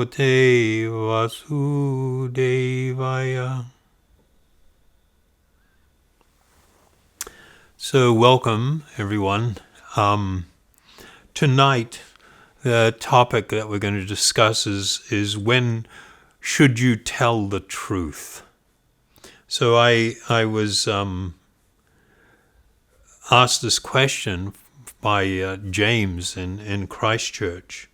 Bhagavate Vasudevaya. So welcome, everyone. Tonight, the topic that we're going to discuss is when should you tell the truth? So I was asked this question by James in Christchurch.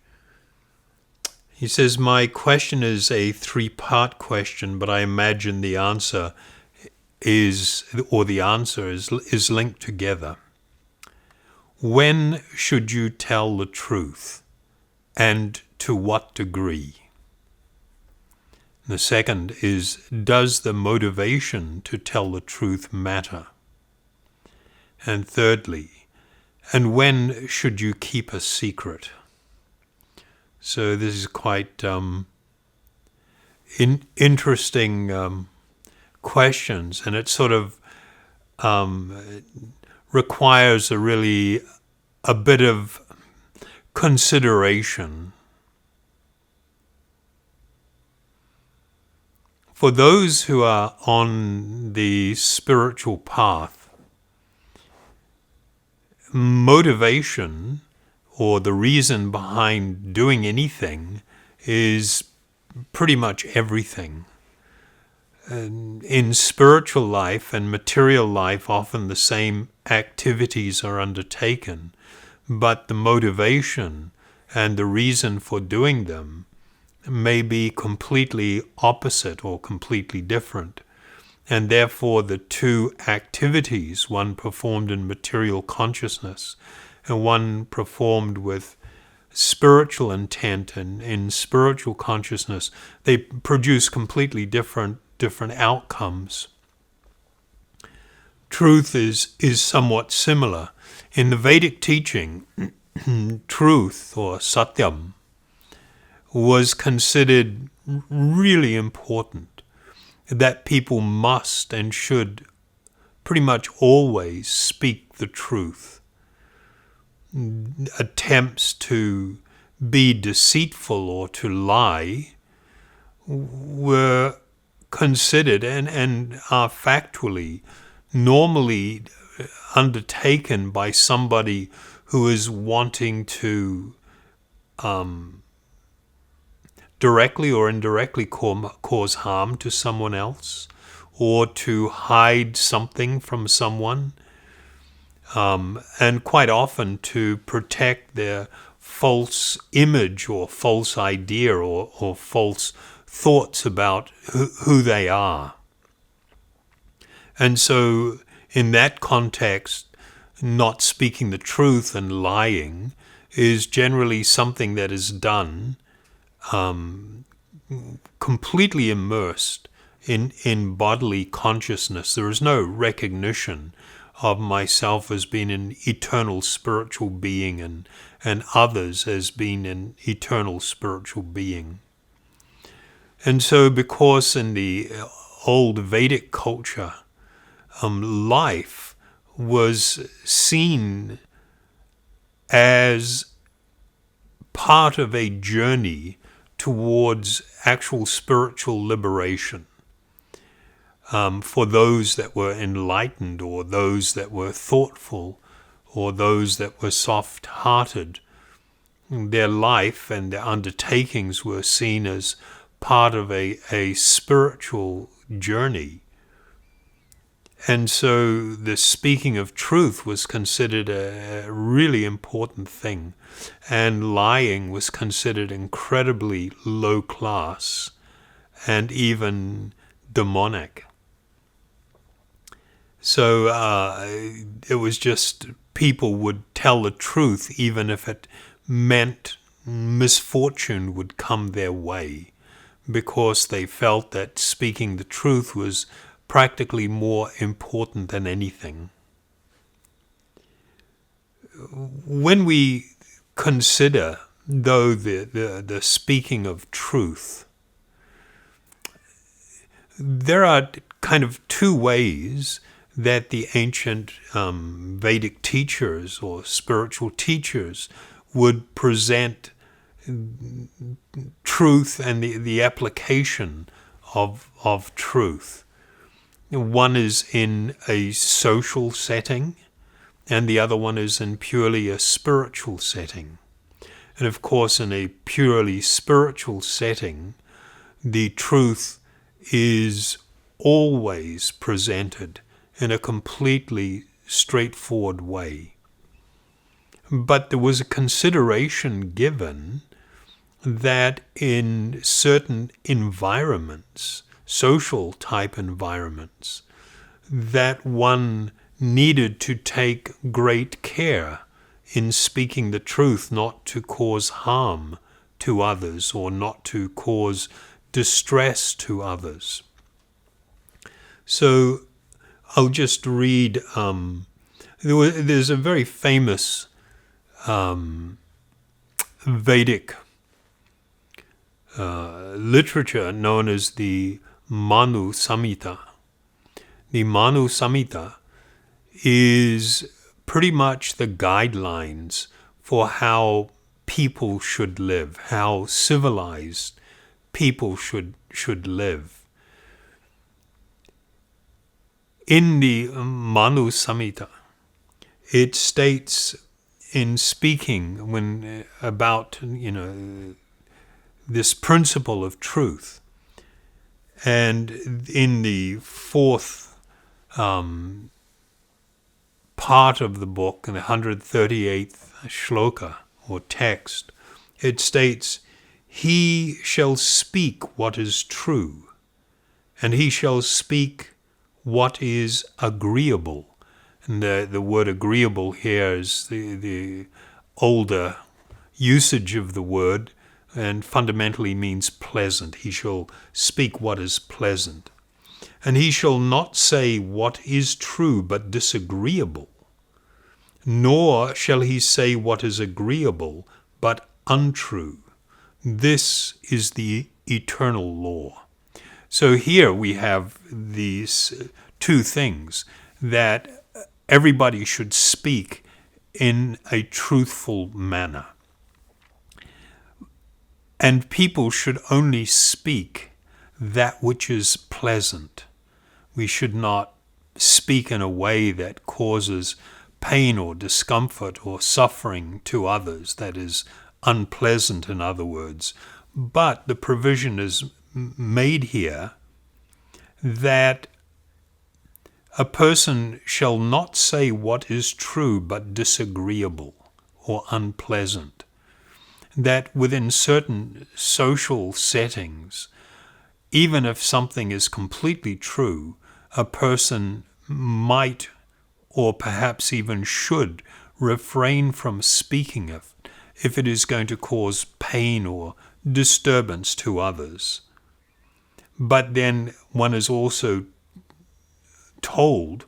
He says, my question is a three-part question, but I imagine the answer is linked together. When should you tell the truth, and to what degree? The second is, does the motivation to tell the truth matter? And thirdly, and when should you keep a secret? So this is quite interesting questions, and it sort of requires a bit of consideration. For those who are on the spiritual path, motivation, or the reason behind doing anything, is pretty much everything. In spiritual life and material life, often the same activities are undertaken, but the motivation and the reason for doing them may be completely opposite or completely different. And therefore the two activities, one performed in material consciousness and one performed with spiritual intent and in spiritual consciousness, they produce completely different outcomes. Truth is somewhat similar. In the Vedic teaching, truth, or satyam, was considered really important, that people must and should pretty much always speak the truth. Attempts to be deceitful or to lie were considered and are factually normally undertaken by somebody who is wanting to directly or indirectly cause harm to someone else, or to hide something from someone, and quite often to protect their false image or false idea or false thoughts about who they are. And so in that context, not speaking the truth and lying is generally something that is done completely immersed in bodily consciousness. There is no recognition of myself as being an eternal spiritual being and others as being an eternal spiritual being. And so because in the old Vedic culture, life was seen as part of a journey towards actual spiritual liberation. For those that were enlightened, or those that were thoughtful, or those that were soft-hearted, their life and their undertakings were seen as part of a spiritual journey. And so the speaking of truth was considered a really important thing, and lying was considered incredibly low class and even demonic. So it was just people would tell the truth even if it meant misfortune would come their way, because they felt that speaking the truth was practically more important than anything. When we consider, though, the speaking of truth, there are kind of two ways that the ancient Vedic teachers or spiritual teachers would present truth and the application of truth. One is in a social setting, and the other one is in purely a spiritual setting. And of course, in a purely spiritual setting, the truth is always presented in a completely straightforward way. But there was a consideration given that in certain environments, social type environments, that one needed to take great care in speaking the truth, not to cause harm to others or not to cause distress to others. So I'll just read, there's a very famous Vedic literature known as the Manu Samhita. The Manu Samhita is pretty much the guidelines for how people should live, how civilized people should live. In the Manu Samhita, it states in speaking about this principle of truth, and in the fourth part of the book, in the 138th shloka or text, it states, "He shall speak what is true, and he shall speak what is agreeable." And the word agreeable here is the older usage of the word, and fundamentally means pleasant. He shall speak what is pleasant. And he shall not say what is true but disagreeable, nor shall he say what is agreeable but untrue. This is the eternal law. So here we have these two things, that everybody should speak in a truthful manner. And people should only speak that which is pleasant. We should not speak in a way that causes pain or discomfort or suffering to others, that is unpleasant, in other words. But the provision is made here that a person shall not say what is true but disagreeable or unpleasant. That within certain social settings, even if something is completely true, a person might or perhaps even should refrain from speaking of if it is going to cause pain or disturbance to others. But then one is also told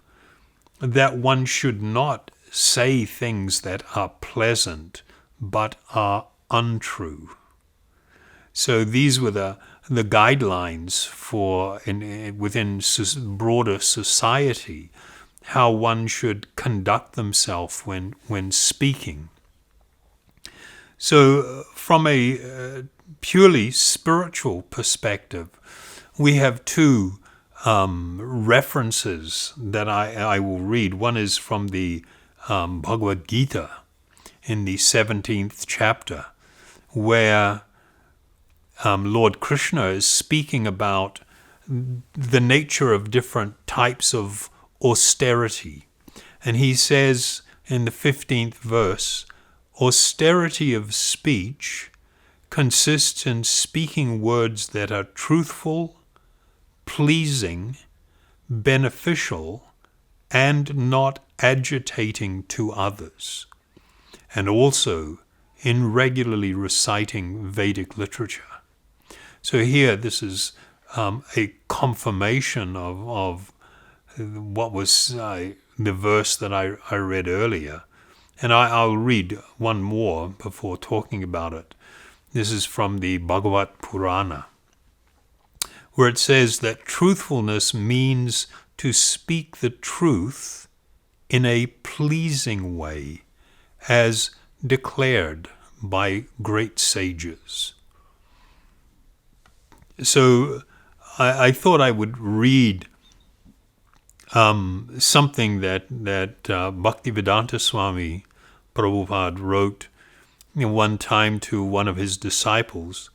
that one should not say things that are pleasant but are untrue. So these were the guidelines for within broader society, how one should conduct themselves when speaking. So from a purely spiritual perspective, we have two references that I will read. One is from the Bhagavad Gita in the 17th chapter, where Lord Krishna is speaking about the nature of different types of austerity. And he says in the 15th verse, "Austerity of speech consists in speaking words that are truthful, pleasing, beneficial, and not agitating to others, and also in regularly reciting Vedic literature." So here, this is a confirmation of what was the verse that I read earlier. And I'll read one more before talking about it. This is from the Bhagavad Purana, where it says that truthfulness means to speak the truth in a pleasing way, as declared by great sages. So I thought I would read something that Bhaktivedanta Swami Prabhupada wrote one time to one of his disciples.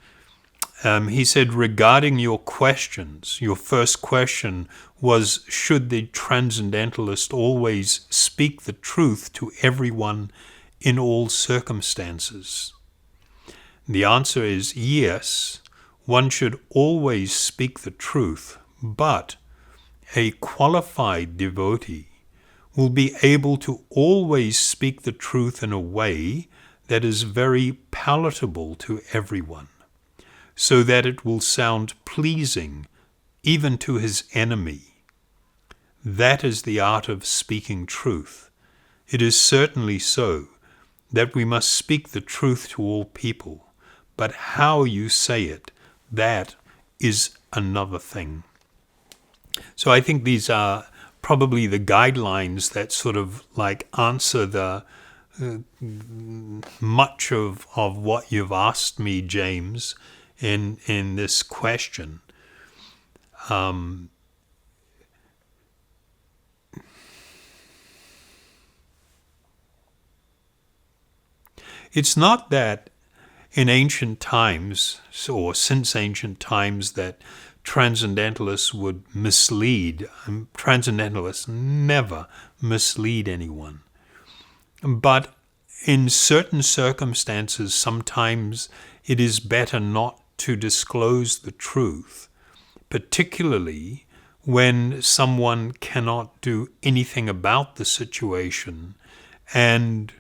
He said, regarding your questions, your first question was, should the transcendentalist always speak the truth to everyone in all circumstances? The answer is yes, one should always speak the truth, but a qualified devotee will be able to always speak the truth in a way that is very palatable to everyone, so that it will sound pleasing even to his enemy. That is the art of speaking truth. It is certainly so that we must speak the truth to all people, but how you say it, that is another thing. So I think these are probably the guidelines that sort of like answer the much of what you've asked me, James, in this question. It's not that in ancient times, or since ancient times, that transcendentalists would mislead. Transcendentalists never mislead anyone. But in certain circumstances, sometimes it is better not to disclose the truth, particularly when someone cannot do anything about the situation, and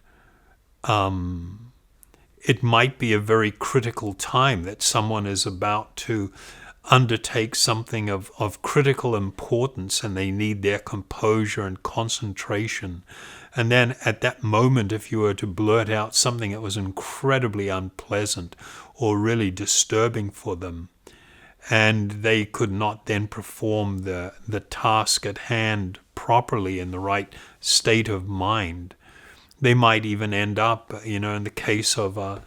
it might be a very critical time that someone is about to undertake something of critical importance, and they need their composure and concentration. And then at that moment, if you were to blurt out something that was incredibly unpleasant or really disturbing for them, and they could not then perform the task at hand properly in the right state of mind, they might even end up, in the case of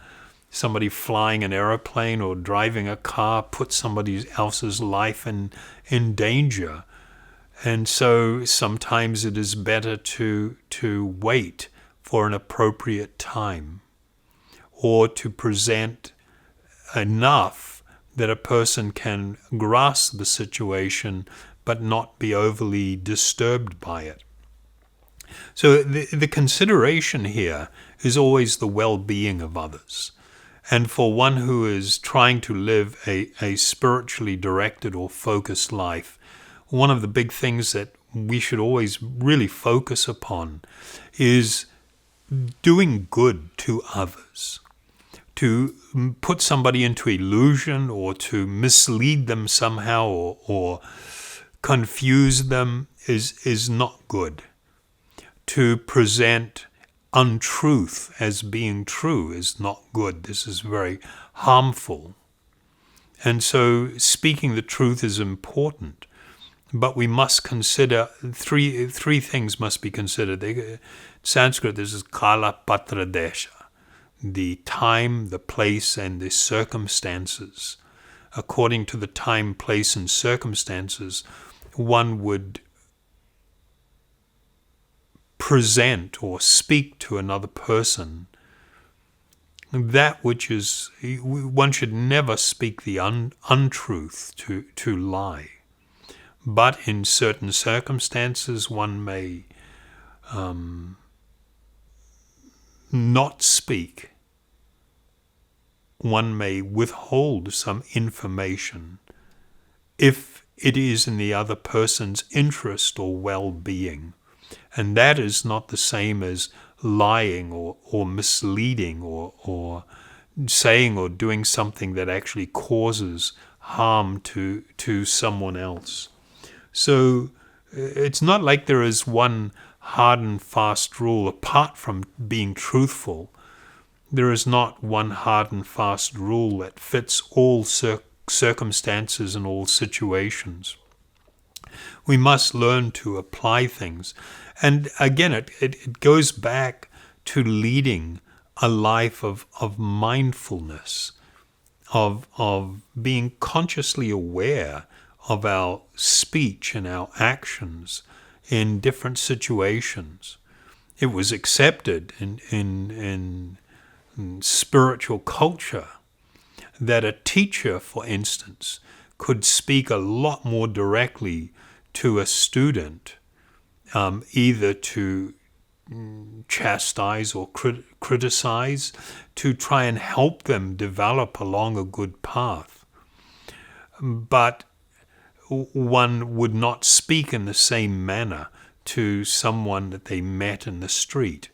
somebody flying an airplane or driving a car, put somebody else's life in danger. And so sometimes it is better to wait for an appropriate time, or to present enough that a person can grasp the situation but not be overly disturbed by it. So the consideration here is always the well-being of others. And for one who is trying to live a spiritually directed or focused life, one of the big things that we should always really focus upon is doing good to others. To put somebody into illusion or to mislead them somehow or confuse them is not good. To present untruth as being true is not good. This is very harmful. And so speaking the truth is important, but we must consider three things must be considered. In Sanskrit, this is kala patra desha, the time, the place, and the circumstances. According to the time, place, and circumstances, one would present or speak to another person that which is, one should never speak the untruth, to lie. But in certain circumstances, one may not speak. One may withhold some information if it is in the other person's interest or well-being. And that is not the same as lying or misleading or saying or doing something that actually causes harm to someone else. So it's not like there is one hard and fast rule. Apart from being truthful, there is not one hard and fast rule that fits all circumstances and all situations. We must learn to apply things. And again, it goes back to leading a life of mindfulness, of being consciously aware of our speech and our actions in different situations. It was accepted in spiritual culture that a teacher, for instance, could speak a lot more directly to a student, either to chastise or criticize, to try and help them develop along a good path. But one would not speak in the same manner to someone that they met in the street.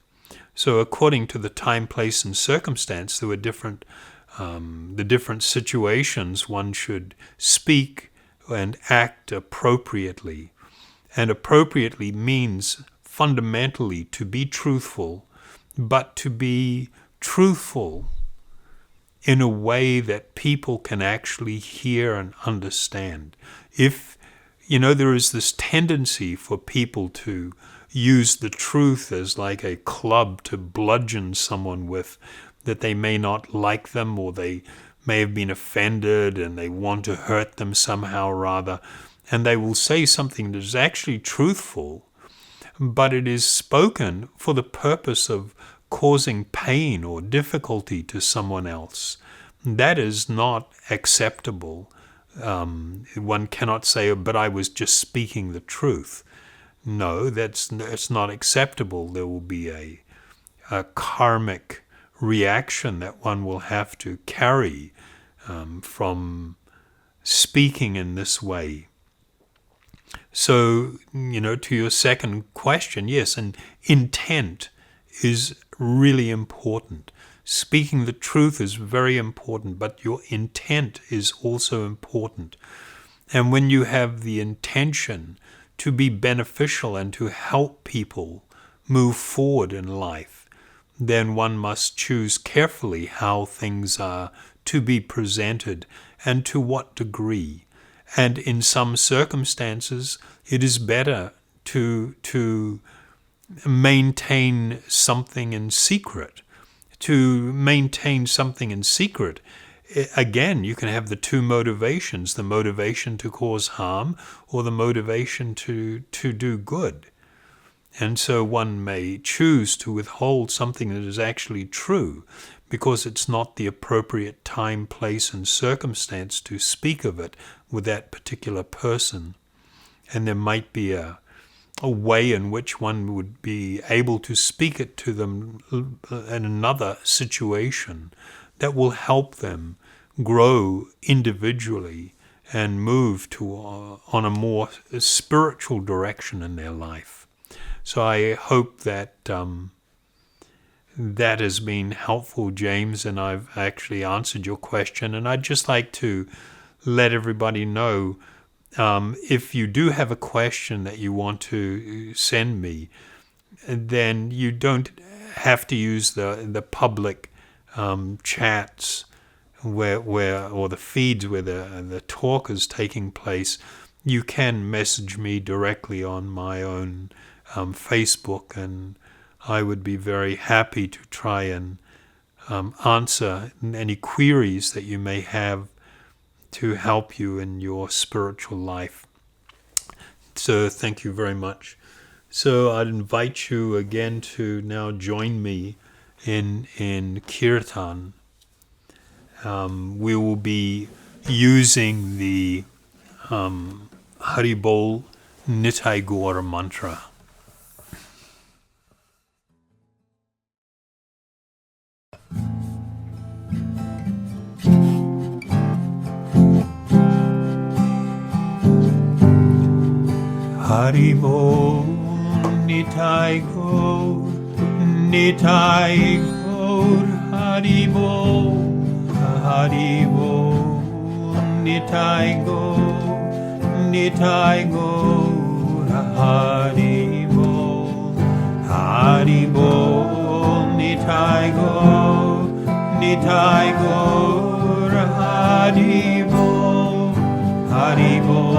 So according to the time, place, and circumstance, there were the different situations one should speak and act appropriately. And appropriately means fundamentally to be truthful, but to be truthful in a way that people can actually hear and understand. If, there is this tendency for people to use the truth as like a club to bludgeon someone with, that they may not like them, or they may have been offended and they want to hurt them somehow or other, and they will say something that is actually truthful, but it is spoken for the purpose of causing pain or difficulty to someone else. That is not acceptable. One cannot say, but I was just speaking the truth. No, that's not acceptable. There will be a karmic reaction that one will have to carry from speaking in this way. So, to your second question, yes, and intent is really important. Speaking the truth is very important, but your intent is also important. And when you have the intention to be beneficial and to help people move forward in life, then one must choose carefully how things are to be presented and to what degree. And in some circumstances, it is better to maintain something in secret. To maintain something in secret, again, you can have the two motivations, the motivation to cause harm or the motivation to do good. And so one may choose to withhold something that is actually true because it's not the appropriate time, place, and circumstance to speak of it with that particular person. And there might be a way in which one would be able to speak it to them in another situation that will help them grow individually and move on a more spiritual direction in their life. So I hope that that has been helpful, James, and I've actually answered your question. And I'd just like to let everybody know, if you do have a question that you want to send me, then you don't have to use the public chats where or the feeds where the talk is taking place. You can message me directly on my own Facebook, and I would be very happy to try and answer any queries that you may have to help you in your spiritual life. So thank you very much. So I'd invite you again to now join me in Kirtan. We will be using the Haribol Nitai Gaur mantra. Haribol Nitai Gaur, Nitai Gaur, Haribol, Haribol Nitai Gaur, Nitai Gaur, Haribol, Haribol Nitai Gaur, Nitai Gaur, Haribol, Haribol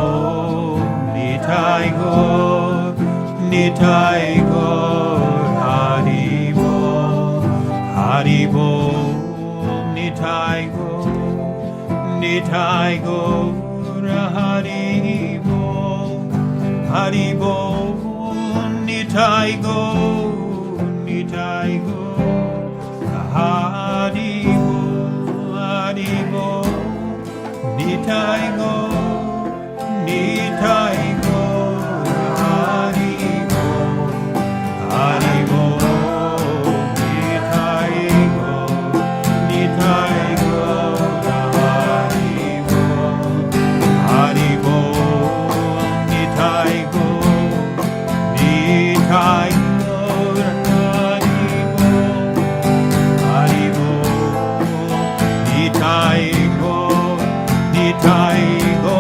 Nitai Gaur, Nitai Gaur, Haribol, Haribo, Nitaigo, Nitaigo, Haribo, Haribo, Nitaigo, Nitaigo, Haribo, Haribo, Nitaigo, Nitaigo, Haribo, Haribo, Nitaigo, Nitaigo, Haribo, Haribo, Nitaigo, Nitaigo, Haribo, Haribo, Nitaigo, Nitaigo,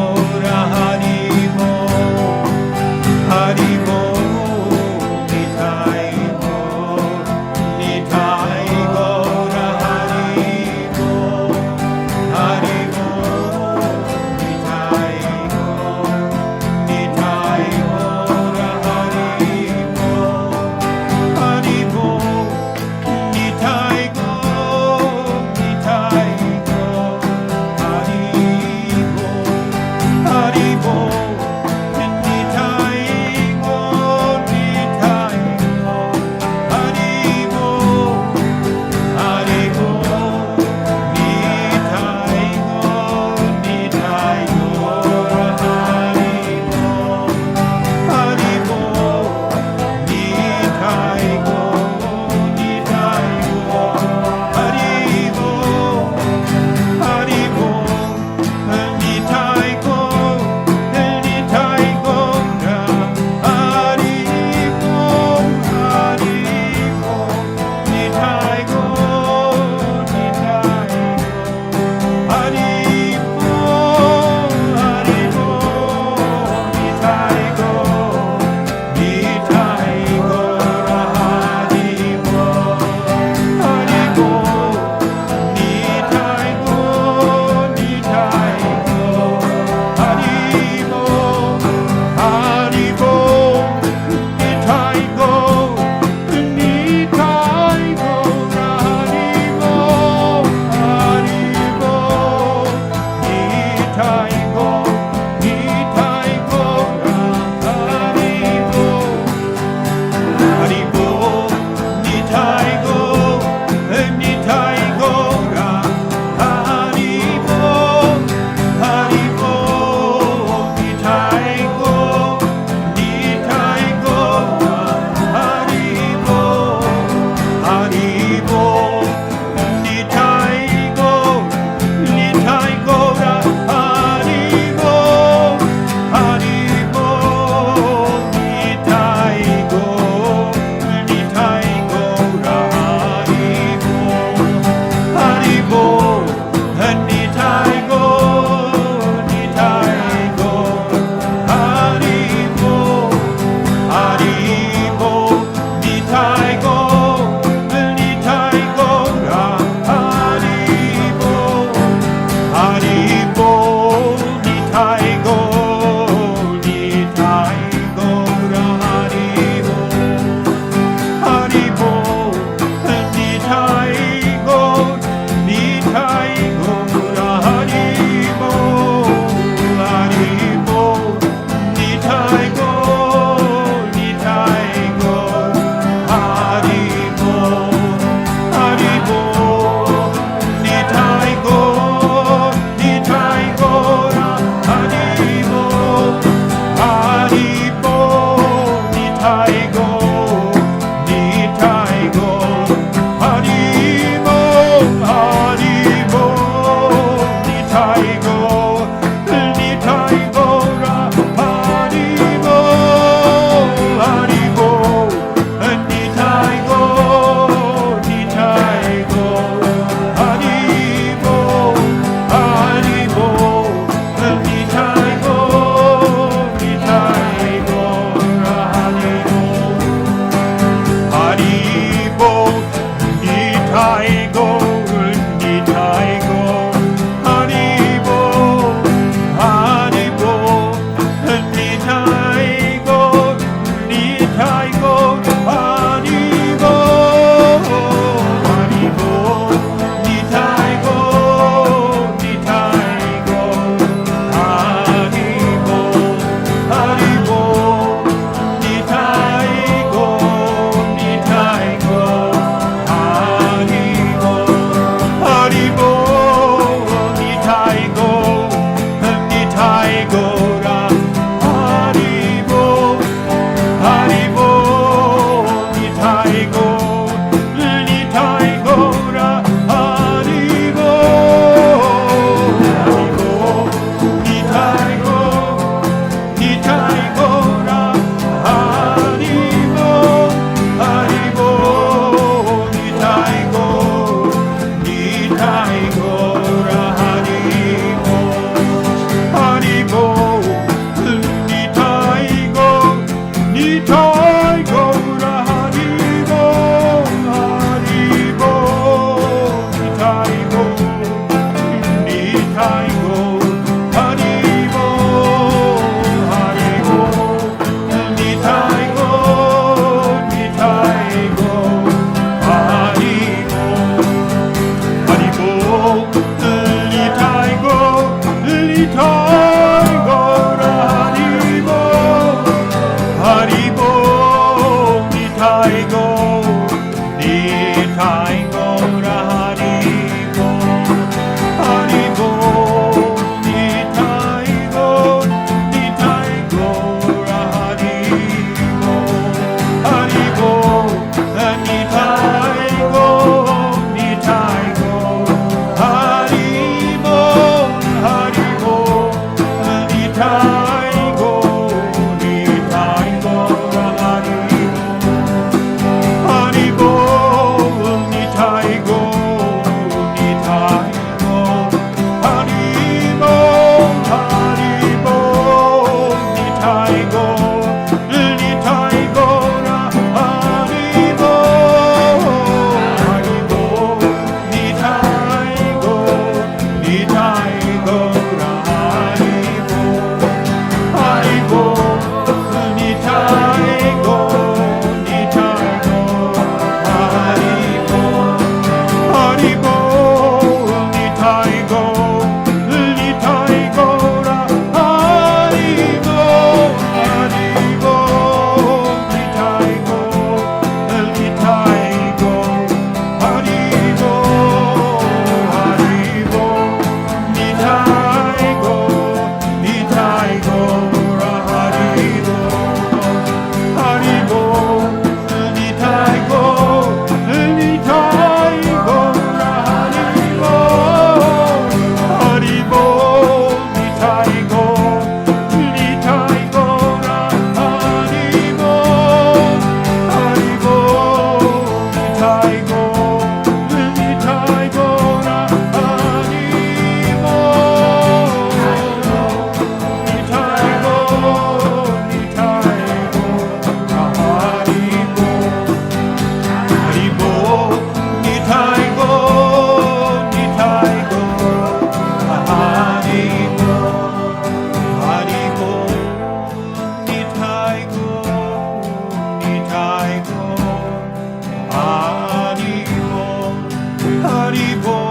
Hari Bol.